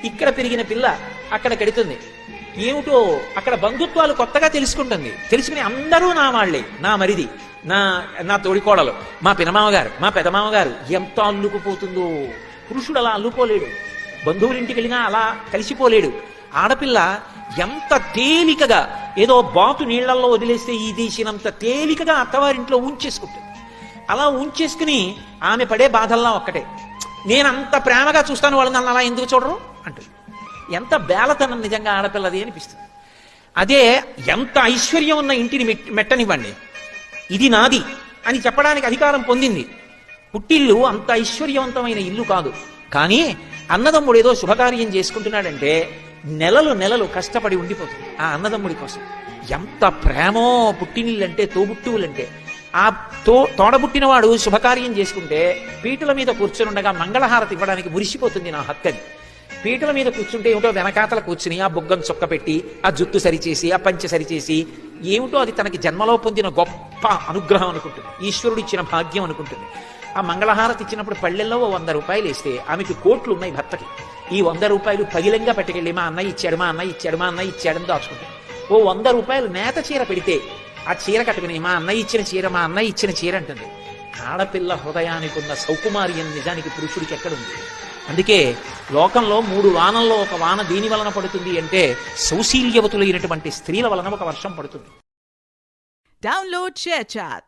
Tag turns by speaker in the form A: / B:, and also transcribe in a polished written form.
A: ఇక్కడ పెరిగిన పిల్ల అక్కడ కడుతుంది. ఏమిటో అక్కడ బంధుత్వాలు కొత్తగా తెలుసుకుంటుంది. తెలుసుకుని అందరూ నా వాళ్లే, నా మరిది, నా నా తోడికోడలు, మా పినమామగారు, మా పెదమామగారు. ఎంత అల్లుకుపోతుందో! పురుషుడు అలా అల్లుకోలేడు, బంధువులింటికి వెళ్ళినా అలా కలిసిపోలేడు. ఆడపిల్ల ఎంత తేలికగా, ఏదో బాతు నీళ్లలో వదిలేస్తే ఈ దేశినంత తేలికగా అత్తవారింట్లో ఉంచేసుకుంటుంది. అలా ఉంచేసుకుని ఆమె పడే బాధల్లా ఒక్కటే, నేనంత ప్రేమగా చూస్తాను వాళ్ళు నన్ను అలా ఎందుకు చూడరు అంటుంది. ఎంత బేలతనం నిజంగా ఆడపిల్లది అనిపిస్తుంది. అదే ఎంత ఐశ్వర్యం ఉన్న ఇంటిని మెట్టనివ్వండి, ఇది నాది అని చెప్పడానికి అధికారం పొందింది. పుట్టిల్లు అంత ఐశ్వర్యవంతమైన ఇల్లు కాదు, కానీ అన్నదమ్ముడు ఏదో శుభకార్యం చేసుకుంటున్నాడంటే నెలలు నెలలు కష్టపడి ఉండిపోతుంది ఆ అన్నదమ్ముడి కోసం. ఎంత ప్రేమో పుట్టినిల్లంటే, తోబుట్టువులంటే. ఆ తోడబుట్టినవాడు శుభకార్యం చేసుకుంటే పీటల మీద కూర్చొని ఉండగా మంగళహారతి ఇవ్వడానికి మురిసిపోతుంది నా హక్కని. పీటల మీద కూర్చుంటే ఏమిటో వెనకాతల కూర్చుని ఆ బొగ్గను చొక్క పెట్టి ఆ జుట్టు సరిచేసి ఆ పంచె సరిచేసి ఏమిటో అది తనకి జన్మలో పొందిన గొప్ప అనుగ్రహం అనుకుంటుంది, ఈశ్వరుడు ఇచ్చిన భాగ్యం అనుకుంటుంది. ఆ మంగళహారతి ఇచ్చినప్పుడు పళ్ళెల్లో 100 రూపాయలు వేస్తే ఆమెకి కోట్లు ఉన్నాయి భర్తకి. ఈ 100 రూపాయలు పగిలంగా పట్టుకెళ్ళి మా అన్నయ్య ఇచ్చాడు, మా అన్నయ్య ఇచ్చాడు, మా అన్నయ్య ఇచ్చాడని దాచుకుంటాడు. ఓ 100 రూపాయలు నేత చీర పెడితే ఆ చీర కట్టుకుని మా అన్నయ్య ఇచ్చిన చీర, మా అన్నయ్య ఇచ్చిన చీర అంటుంది. ఆడపిల్ల హృదయానికి ఉన్న సౌకుమార్యం నిజానికి పురుషుడికి ఎక్కడుంది? అందుకే లోకంలో 3 వానల్లో ఒక వాన దేని వలన పడుతుంది అంటే సౌశీల్యవతులైనటువంటి స్త్రీల వలన ఒక వర్షం పడుతుంది.
B: Download ShareChat.